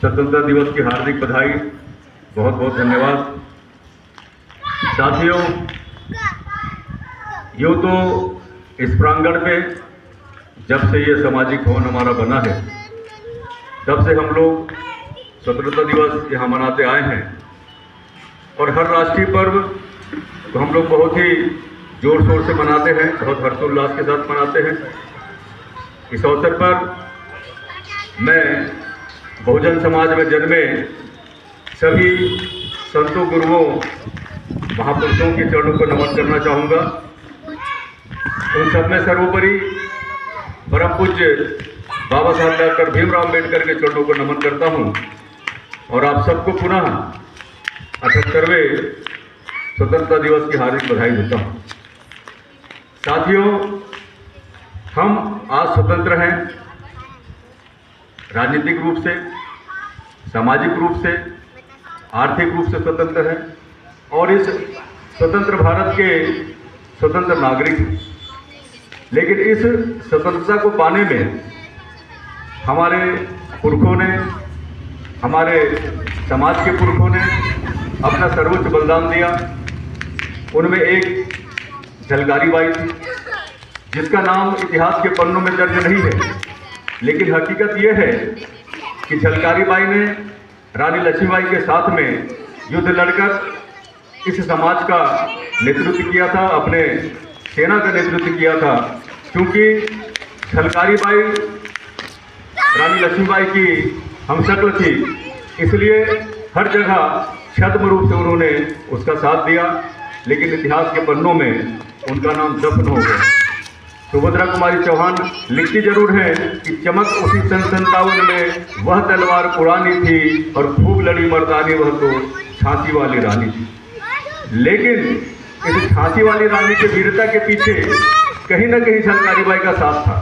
स्वतंत्रता दिवस की हार्दिक बधाई, बहुत बहुत धन्यवाद। साथियों, यूँ तो इस प्रांगण पे जब से ये सामाजिक भवन हमारा बना है तब से हम लोग स्वतंत्रता दिवस यहाँ मनाते आए हैं और हर राष्ट्रीय पर्व को हम लोग बहुत ही जोर शोर से मनाते हैं, बहुत हर्षोल्लास के साथ मनाते हैं। इस अवसर पर मैं बहुजन समाज में जन्मे सभी संतों, गुरुओं, महापुरुषों के चरणों को नमन करना चाहूँगा। उन सब में सर्वोपरि परम पूज्य बाबा साहब डॉक्टर भीमराव अम्बेडकर के चरणों को नमन करता हूँ और आप सबको पुनः 78वें स्वतंत्रता दिवस की हार्दिक बधाई देता हूँ। साथियों, हम आज स्वतंत्र हैं, राजनीतिक रूप से, सामाजिक रूप से, आर्थिक रूप से स्वतंत्र हैं और इस स्वतंत्र भारत के स्वतंत्र नागरिक हैं। लेकिन इस स्वतंत्रता को पाने में हमारे पुरखों ने, हमारे समाज के पुरखों ने अपना सर्वोच्च बलिदान दिया। उनमें एक झलकारी बाई थी जिसका नाम इतिहास के पन्नों में दर्ज नहीं है, लेकिन हकीकत यह है कि झलकारी बाई ने रानी लक्ष्मीबाई के साथ में युद्ध लड़कर इस समाज का नेतृत्व किया था, अपने सेना का नेतृत्व किया था। क्योंकि झलकारी बाई रानी लक्ष्मीबाई की हमशक्ल थी, इसलिए हर जगह छद्म रूप से उन्होंने उसका साथ दिया, लेकिन इतिहास के पन्नों में उनका नाम दफन हो गया। सुभद्रा कुमारी चौहान लिखती जरूर है कि चमक उसी सन 57 में वह तलवार पुरानी थी और खूब लड़ी मर्दानी, वह तो झांसी वाली रानी थी। लेकिन इस झांसी वाली रानी के वीरता के पीछे कहीं ना कहीं झलकारी बाई का साथ था।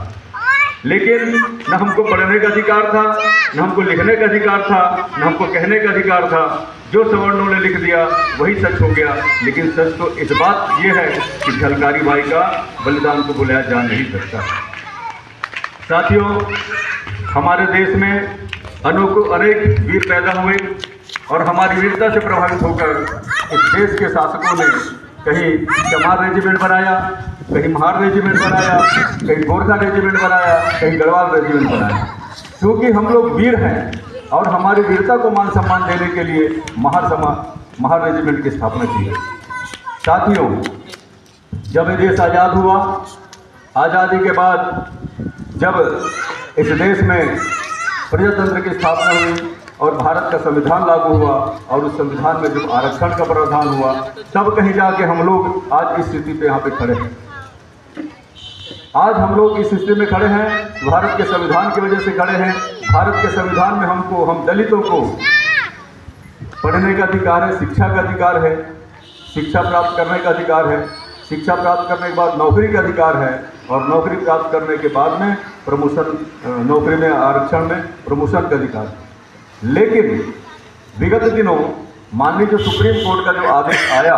लेकिन न हमको पढ़ने का अधिकार था, न हमको लिखने का अधिकार था, न हमको कहने का अधिकार था। जो सवर्णों ने लिख दिया वही सच हो गया। लेकिन सच तो इस बात ये है कि झलकारी बाई का बलिदान को भुलाया जा नहीं सकता। साथियों, हमारे देश में अनेक वीर पैदा हुए और हमारी वीरता से प्रभावित होकर इस देश के शासकों ने कहीं चमार रेजिमेंट बनाया, कहीं महार रेजिमेंट बनाया, कहीं गोरखा रेजिमेंट बनाया, कहीं गढ़वाल रेजिमेंट बनाया। क्योंकि हम लोग वीर हैं और हमारी वीरता को मान सम्मान देने के लिए महार रेजिमेंट की स्थापना की है। साथियों, जब ये देश आज़ाद हुआ, आज़ादी के बाद जब इस देश में प्रजातंत्र की स्थापना हुई और भारत का संविधान लागू हुआ और उस संविधान में जब आरक्षण का प्रावधान हुआ, तब कहीं जाके हम लोग आज इस स्थिति पे यहाँ पे खड़े हैं। आज हम लोग इस स्थिति में खड़े हैं, भारत के संविधान की वजह से खड़े हैं। भारत के संविधान में हम दलितों को पढ़ने का अधिकार है, शिक्षा का अधिकार है, शिक्षा प्राप्त करने का अधिकार है, शिक्षा प्राप्त करने के बाद नौकरी का अधिकार है और नौकरी प्राप्त करने के बाद में प्रमोशन, नौकरी में आरक्षण में प्रमोशन का अधिकार है। लेकिन विगत दिनों माननीय जो सुप्रीम कोर्ट का जो आदेश आया,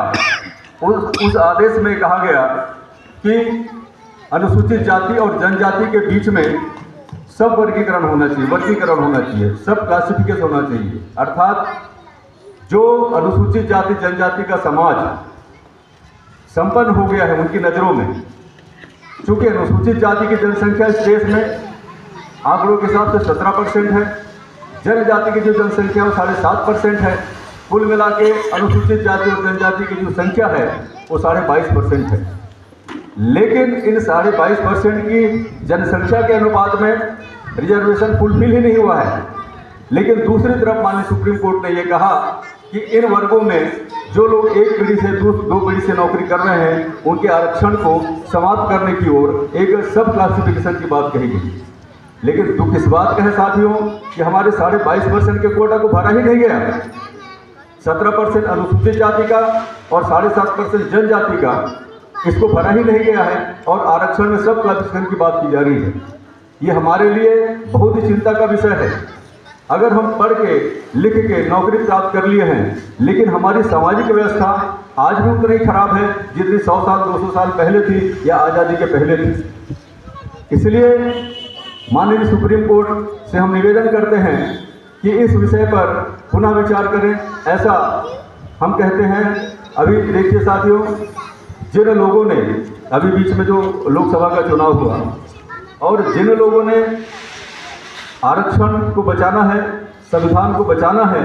उस आदेश में कहा गया कि अनुसूचित जाति और जनजाति के बीच में सब वर्गीकरण होना चाहिए, सब क्लासिफिकेशन होना चाहिए। अर्थात जो अनुसूचित जाति जनजाति का समाज संपन्न हो गया है उनकी नज़रों में, चूँकि अनुसूचित जाति की जनसंख्या इस देश में आंकड़ों के हिसाब से 17% है, जनजाति की जो जनसंख्या वो 7.5% है। कुल मिला के अनुसूचित जाति और जनजाति की जो संख्या है वो 22.5% है। लेकिन इन 22.5% की जनसंख्या के अनुपात में रिजर्वेशन फुलफिल ही नहीं हुआ है। लेकिन दूसरी तरफ माननीय सुप्रीम कोर्ट ने ये कहा कि इन वर्गों में जो लोग एक पीढ़ी से दो पीढ़ी से नौकरी कर रहे हैं उनके आरक्षण को समाप्त करने की ओर एक सब क्लासिफिकेशन की बात कही गई। लेकिन दुख इस बात का है साथियों कि हमारे 22.5% के कोटा को भरा ही नहीं गया। 17% अनुसूचित जाति का और 7.5% जनजाति का इसको भरा ही नहीं गया है और आरक्षण में सब क्लासिफिकेशन की बात की जा रही है। ये हमारे लिए बहुत ही चिंता का विषय है। अगर हम पढ़ के लिख के नौकरी प्राप्त कर लिए हैं, लेकिन हमारी सामाजिक व्यवस्था आज भी उतनी खराब है जितनी 100 साल 200 साल पहले थी या आज़ादी के पहले थी। इसलिए माननीय सुप्रीम कोर्ट से हम निवेदन करते हैं कि इस विषय पर पुनः विचार करें, ऐसा हम कहते हैं। अभी देखिए साथियों, जिन लोगों ने अभी बीच में जो लोकसभा का चुनाव हुआ और जिन लोगों ने आरक्षण को बचाना है, संविधान को बचाना है,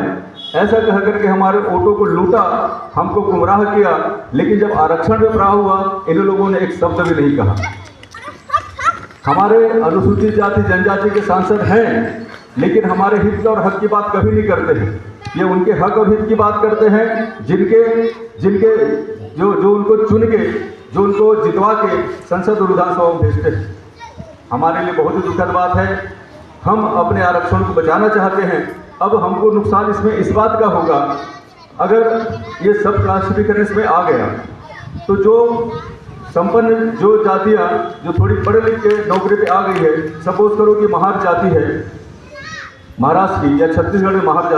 ऐसा कह करके हमारे वोटों को लूटा, हमको गुमराह किया, लेकिन जब आरक्षण में प्रहार हुआ, इन लोगों ने एक शब्द भी नहीं कहा। हमारे अनुसूचित जाति जनजाति के सांसद हैं, लेकिन हमारे हित और हक की बात कभी नहीं करते हैं। ये उनके हक और हित की बात करते हैं जिनके जो उनको चुन के, जो उनको जितवा के संसद और विधानसभा में भेजते हैं। हमारे लिए बहुत ही दुखद बात है। हम अपने आरक्षण को बचाना चाहते हैं। अब हमको नुकसान इसमें इस बात का होगा, अगर ये सब क्लासिफिकेशन इसमें आ गया तो जो संपन्न जो जातियाँ जो थोड़ी पढ़े लिख के नौकरी पे आ गई है, सपोज करो कि महार जाति है महाराष्ट्र की या छत्तीसगढ़ में महार जाति